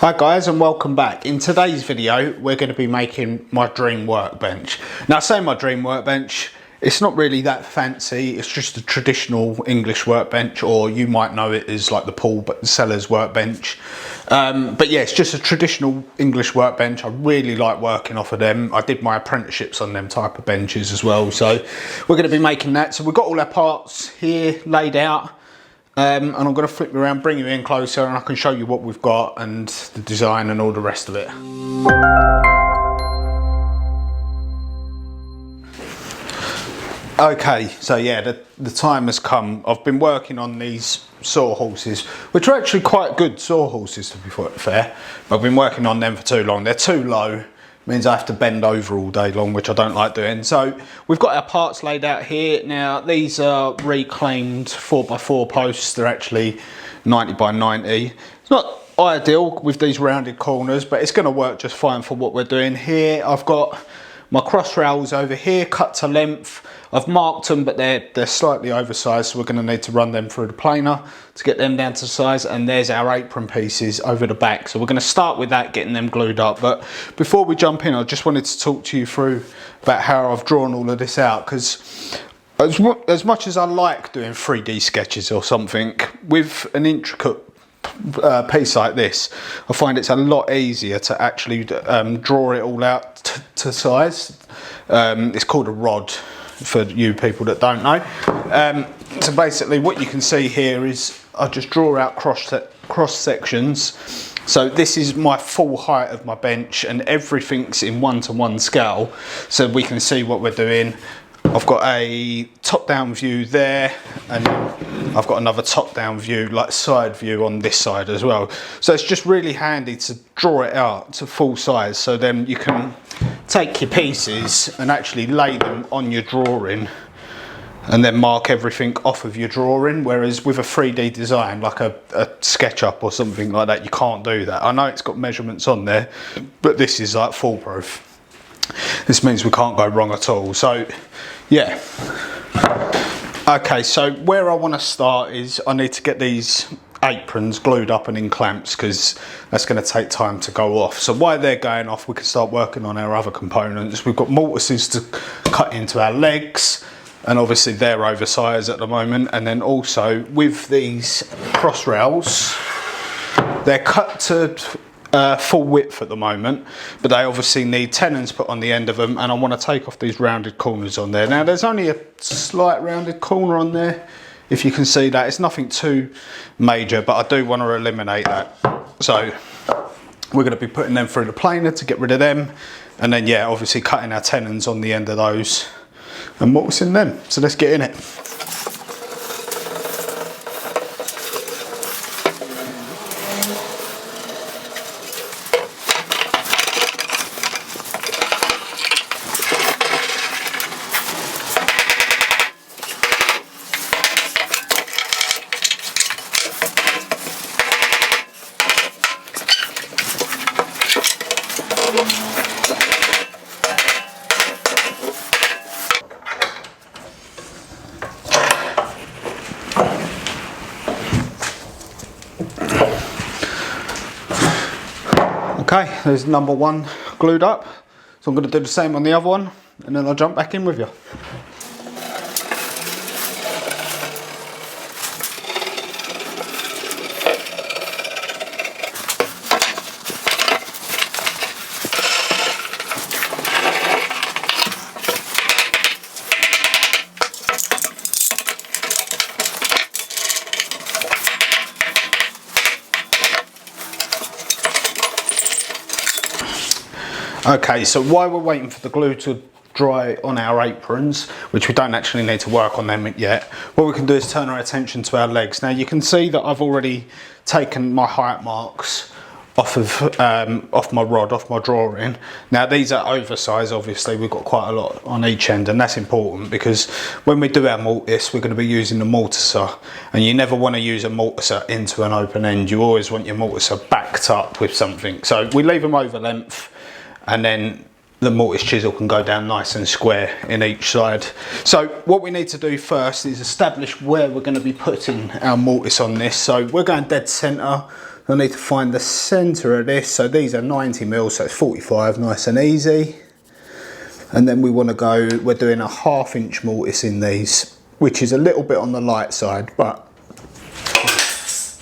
Hi guys, and welcome back. In today's video we're going to be making my dream workbench. Now I say my dream workbench, it's not really that fancy, it's just a traditional English workbench, or you might know it as like the Paul Sellers workbench. But yeah, it's just a traditional English workbench. I really like working off of them. I did my apprenticeships on them type of benches as well, so we're going to be making that. So we've got all our parts here laid out. And I'm going to flip you around, bring you in closer, and I can show you what we've got and the design and all the rest of it. Okay, so yeah, the time has come. I've been working on these saw horses, which are actually quite good saw horses to be fair, but I've been working on them for too long. They're too low. Means I have to bend over all day long, which I don't like doing. So we've got our parts laid out here. Now these are reclaimed 4x4 posts. They're actually 90 by 90. It's not ideal with these rounded corners, but it's going to work just fine for what we're doing here. I've got my cross rails over here cut to length. I've marked them, but they're slightly oversized, so we're going to need to run them through the planer to get them down to size. And there's our apron pieces over the back, so we're going to start with that, getting them glued up. But before we jump in, I just wanted to talk to you through about how I've drawn all of this out, because as much as I like doing 3D sketches or something, with an intricate piece like this, I find it's a lot easier to actually draw it all out to size. It's called a rod for you people that don't know. So basically what you can see here is I just draw out cross sections. So this is my full height of my bench, and everything's in 1:1 scale, so we can see what we're doing. I've got a top-down view there, and I've got another top-down view, like side view on this side as well. So it's just really handy to draw it out to full size, so then you can take your pieces and actually lay them on your drawing and then mark everything off of your drawing. Whereas with a 3D design, like a SketchUp or something like that, you can't do that. I know it's got measurements on there, but this is like foolproof. This means we can't go wrong at all. So yeah. Okay, so where I want to start is I need to get these aprons glued up and in clamps, because that's going to take time to go off. So while they're going off, we can start working on our other components. We've got mortises to cut into our legs, and obviously they're oversized at the moment. And then also with these cross rails, they're cut to full width at the moment, but they obviously need tenons put on the end of them, and I want to take off these rounded corners on there. Now there's only a slight rounded corner on there, if you can see that. It's nothing too major, but I do want to eliminate that. So we're going to be putting them through the planer to get rid of them, and then yeah, obviously cutting our tenons on the end of those and mortising them. So let's get in it. Okay, there's number one glued up. So I'm going to do the same on the other one, and then I'll jump back in with you. Okay, so while we're waiting for the glue to dry on our aprons, which we don't actually need to work on them yet, what we can do is turn our attention to our legs. Now you can see that I've already taken my height marks off of off my rod, off my drawing. Now these are oversized, obviously we've got quite a lot on each end, and that's important because when we do our mortise, we're going to be using the mortiser, and you never want to use a mortiser into an open end. You always want your mortiser backed up with something. So we leave them over length, and then the mortise chisel can go down nice and square in each side. So what we need to do first is establish where we're going to be putting our mortise on this. So we're going dead center. I need to find the centre of this. So these are 90mm, so it's 45, nice and easy. And then we want to go, we're doing a 1/2 inch mortise in these, which is a little bit on the light side, but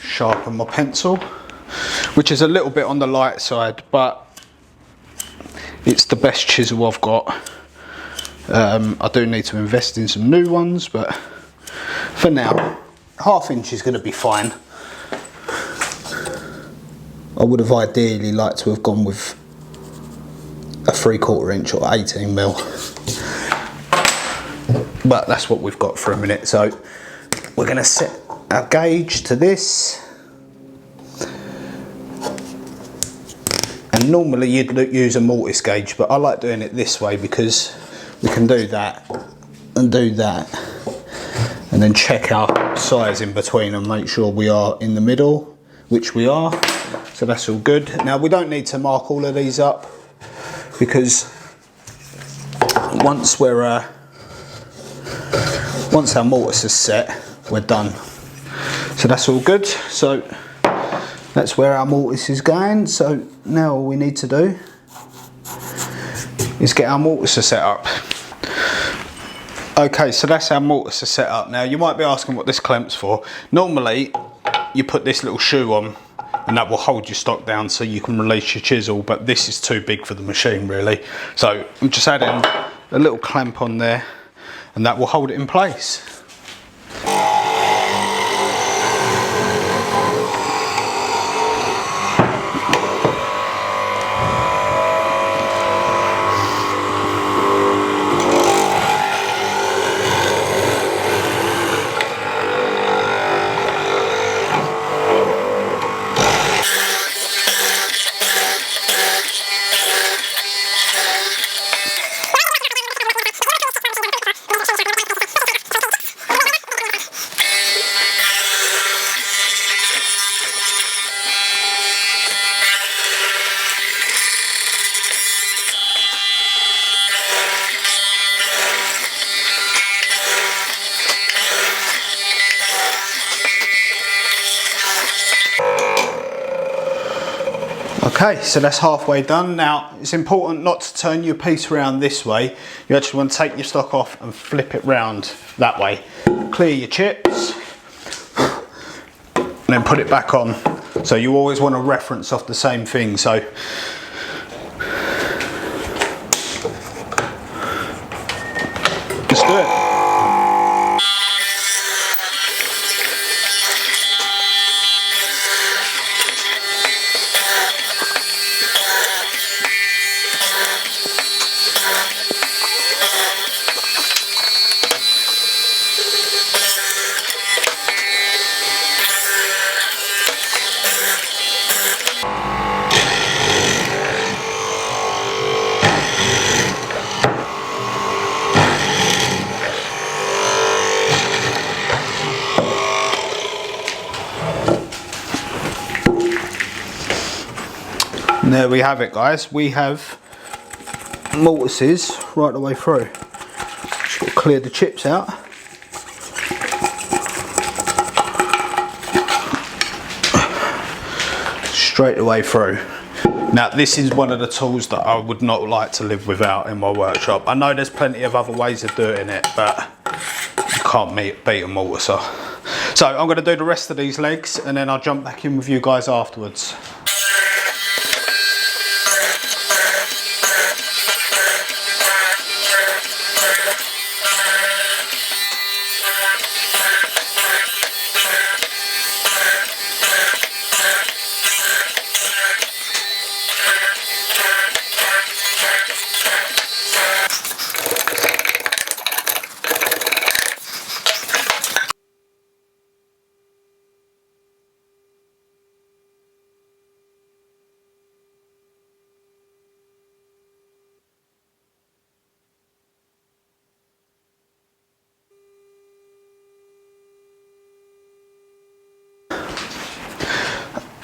sharpen my pencil, which is a little bit on the light side, but it's the best chisel I've got. I do need to invest in some new ones, but for now, 1/2 inch is going to be fine. I would have ideally liked to have gone with a 3/4 inch or 18mm, but that's what we've got for a minute. So we're going to set our gauge to this, and normally you'd use a mortise gauge, but I like doing it this way because we can do that and do that, and then check our size in between and make sure we are in the middle, which we are. So that's all good. Now we don't need to mark all of these up because once our mortise is set, we're done. So that's all good. So that's where our mortise is going. So now all we need to do is get our mortise set up. Okay, so that's our mortise set up. Now you might be asking what this clamp's for. Normally you put this little shoe on and that will hold your stock down so you can release your chisel, but this is too big for the machine really. So I'm just adding a little clamp on there and that will hold it in place. Okay, so that's halfway done. Now, it's important not to turn your piece around this way. You actually want to take your stock off and flip it round that way. Clear your chips, and then put it back on. So you always want to reference off the same thing. So let's do it. And there we have it, guys. We have mortises right the way through. Just got to clear the chips out. Straight the way through. Now this is one of the tools that I would not like to live without in my workshop. I know there's plenty of other ways of doing it, but you can't beat a mortiser. So I'm going to do the rest of these legs and then I'll jump back in with you guys afterwards.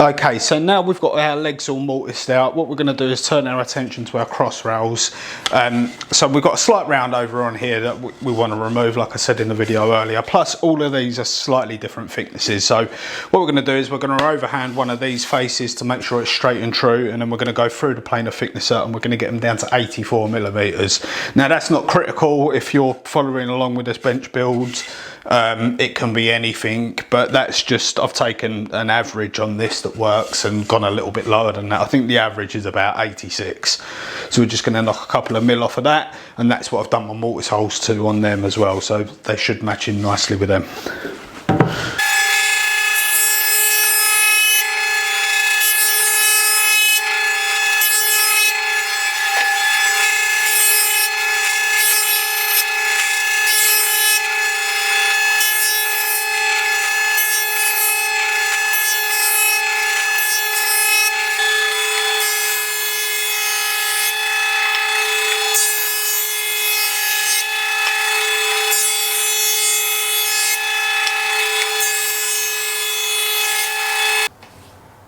Okay, so now we've got our legs all mortised out, what we're going to do is turn our attention to our cross rails. So we've got a slight round over on here that we want to remove, like I said in the video earlier, plus all of these are slightly different thicknesses. So what we're going to do is we're going to overhand one of these faces to make sure it's straight and true, and then we're going to go through the planer thicknesser and we're going to get them down to 84 millimeters. Now that's not critical if you're following along with this bench build. It can be anything, but that's just, I've taken an average on this that works and gone a little bit lower than that. I think the average is about 86. So we're just going to knock a couple of mil off of that, and that's what I've done my mortise holes to on them as well, so they should match in nicely with them.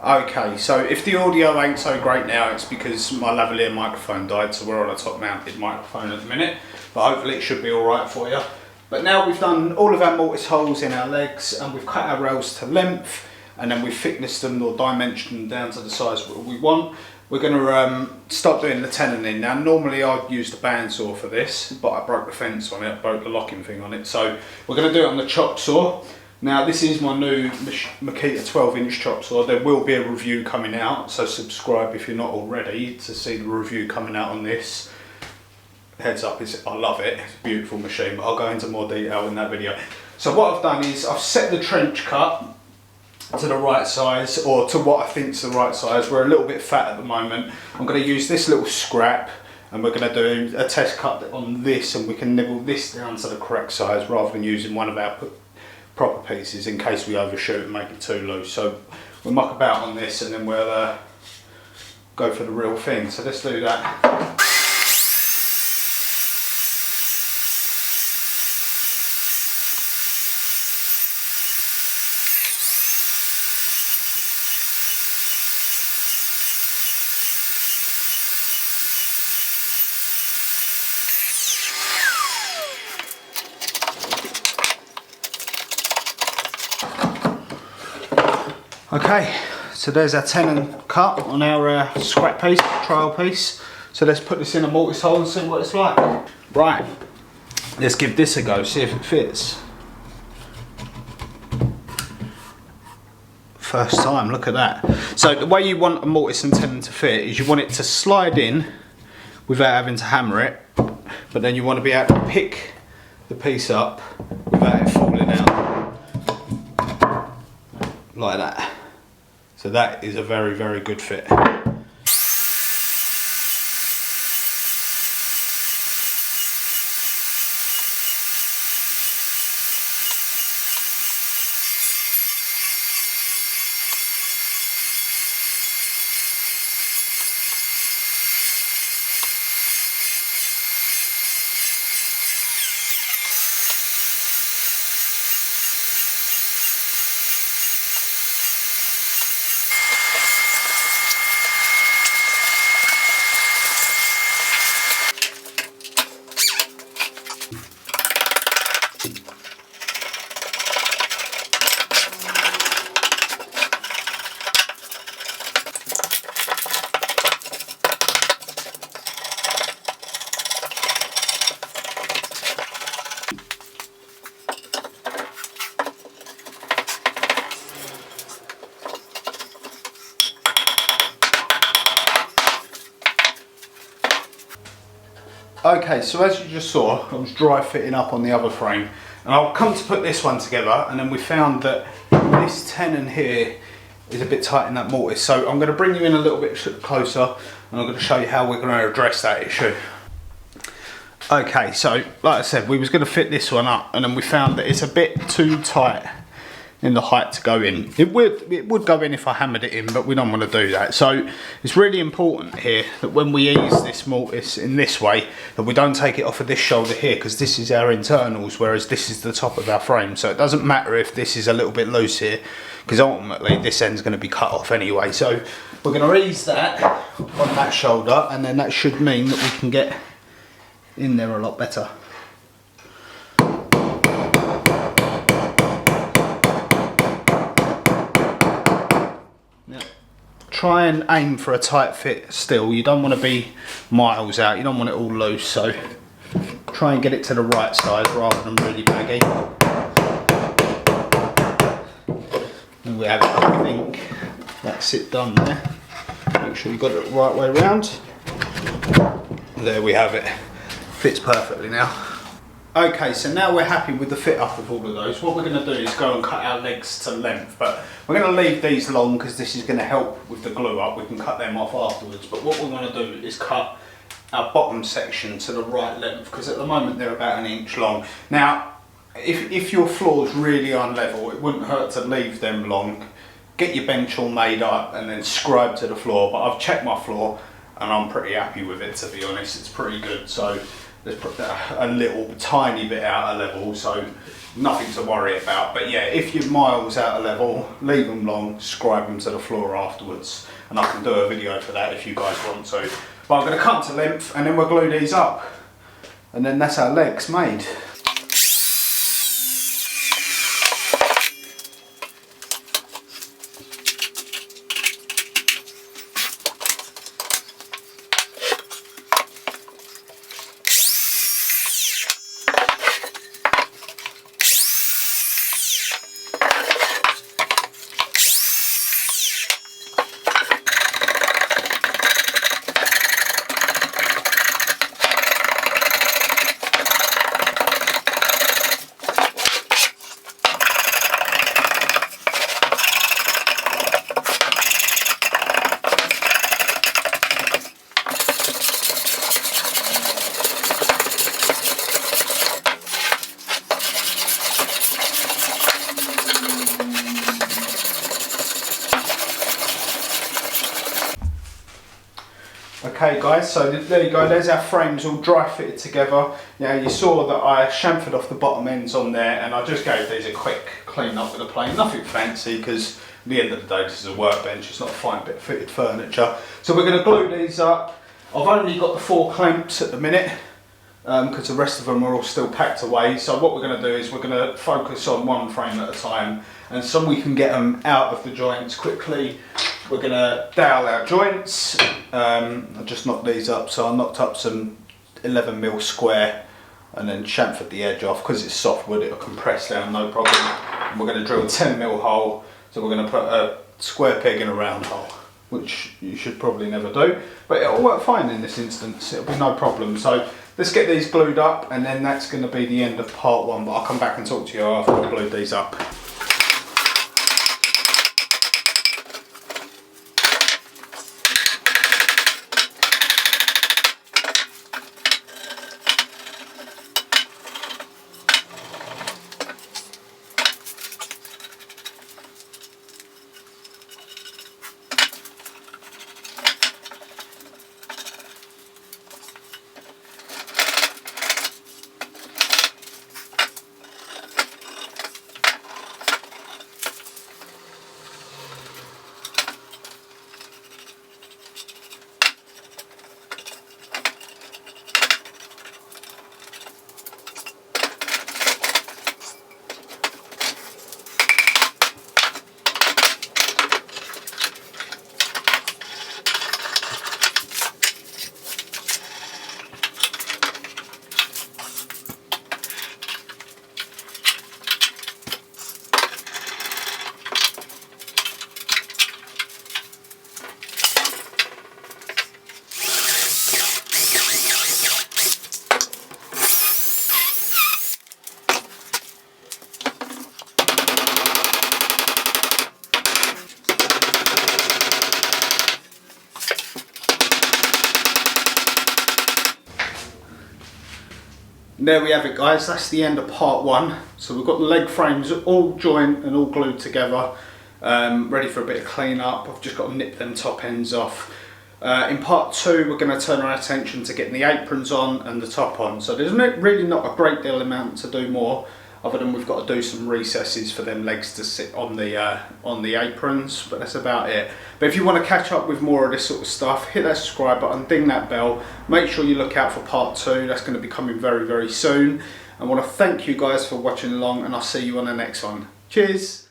Okay, so if the audio ain't so great now, it's because my lavalier microphone died, so we're on a top mounted microphone at the minute, but hopefully it should be alright for you. But now we've done all of our mortise holes in our legs, and we've cut our rails to length, and then we've thicknessed them or dimensioned them down to the size we want. We're going to start doing the tenoning. Now normally I'd use the bandsaw for this, but I broke the fence on it, I broke the locking thing on it, so we're going to do it on the chop saw. Now this is my new Makita 12-inch chop saw. There will be a review coming out, so subscribe if you're not already to see the review coming out on this. Heads up, I love it, it's a beautiful machine, but I'll go into more detail in that video. So what I've done is I've set the trench cut to the right size, or to what I think is the right size. We're a little bit fat at the moment. I'm going to use this little scrap, and we're going to do a test cut on this, and we can nibble this down to the correct size rather than using one of our proper pieces in case we overshoot and make it too loose. So we'll muck about on this, and then we'll go for the real thing. So let's do that. Okay, so there's our tenon cut on our scrap piece, trial piece. So let's put this in a mortise hole and see what it's like. Right, let's give this a go, see if it fits. First time, look at that. So the way you want a mortise and tenon to fit is you want it to slide in without having to hammer it, but then you want to be able to pick the piece up without it falling out. Like that. So that is a very, very good fit. Okay, so as you just saw, I was dry fitting up on the other frame, and I'll come to put this one together, and then we found that this tenon here is a bit tight in that mortise. So I'm going to bring you in a little bit closer, and I'm going to show you how we're going to address that issue. Okay, so like I said, we was going to fit this one up, and then we found that it's a bit too tight in the height to go in. It would go in if I hammered it in, but we don't want to do that. So it's really important here that when we ease this mortise in this way, that we don't take it off of this shoulder here, because this is our internals, whereas this is the top of our frame. So it doesn't matter if this is a little bit loose here, because ultimately this end's going to be cut off anyway. So we're going to ease that on that shoulder, and then that should mean that we can get in there a lot better. Try and aim for a tight fit still. You don't want to be miles out, you don't want it all loose, so try and get it to the right size rather than really baggy. And we have it, I think that's it done there. Make sure you got it the right way around. There we have it, fits perfectly now. Okay, so now we're happy with the fit up of all of those. What we're going to do is go and cut our legs to length, but we're going to leave these long because this is going to help with the glue up. We can cut them off afterwards, but what we're going to do is cut our bottom section to the right length, because at the moment they're about 1 inch long. Now, if your floor's really unlevel, it wouldn't hurt to leave them long. Get your bench all made up and then scribe to the floor, but I've checked my floor and I'm pretty happy with it, to be honest. It's pretty good. So there's a little tiny bit out of level, so nothing to worry about. But yeah, if you're miles out of level, leave them long, scribe them to the floor afterwards, and I can do a video for that if you guys want to. But I'm going to cut to length and then we'll glue these up, and then that's our legs made. Okay guys, so there you go, there's our frames all dry fitted together. Now you saw that I chamfered off the bottom ends on there, and I just gave these a quick clean up with a plane, nothing fancy, because at the end of the day this is a workbench, it's not a fine bit of fitted furniture. So we're going to glue these up. I've only got the 4 clamps at the minute, because the rest of them are all still packed away. So what we're going to do is we're going to focus on one frame at a time, and so we can get them out of the joints quickly. We're going to dowel our joints. I just knocked these up, so I knocked up some 11mm square and then chamfered the edge off. Because it's soft wood, it'll compress down no problem. And we're going to drill a 10mm hole, so we're going to put a square peg in a round hole, which you should probably never do, but it'll work fine in this instance, it'll be no problem. So let's get these glued up, and then that's going to be the end of part 1, but I'll come back and talk to you after I've glued these up. There we have it, guys. That's the end of part 1. So we've got the leg frames all joined and all glued together, ready for a bit of clean up. I've just got to nip them top ends off. In part 2 we're going to turn our attention to getting the aprons on and the top on. So there's really not a great deal amount to do more, other than we've got to do some recesses for them legs to sit on the aprons, but that's about it. But if you want to catch up with more of this sort of stuff, hit that subscribe button, ding that bell, make sure you look out for part 2. That's going to be coming very, very soon. I want to thank you guys for watching along, and I'll see you on the next one. Cheers.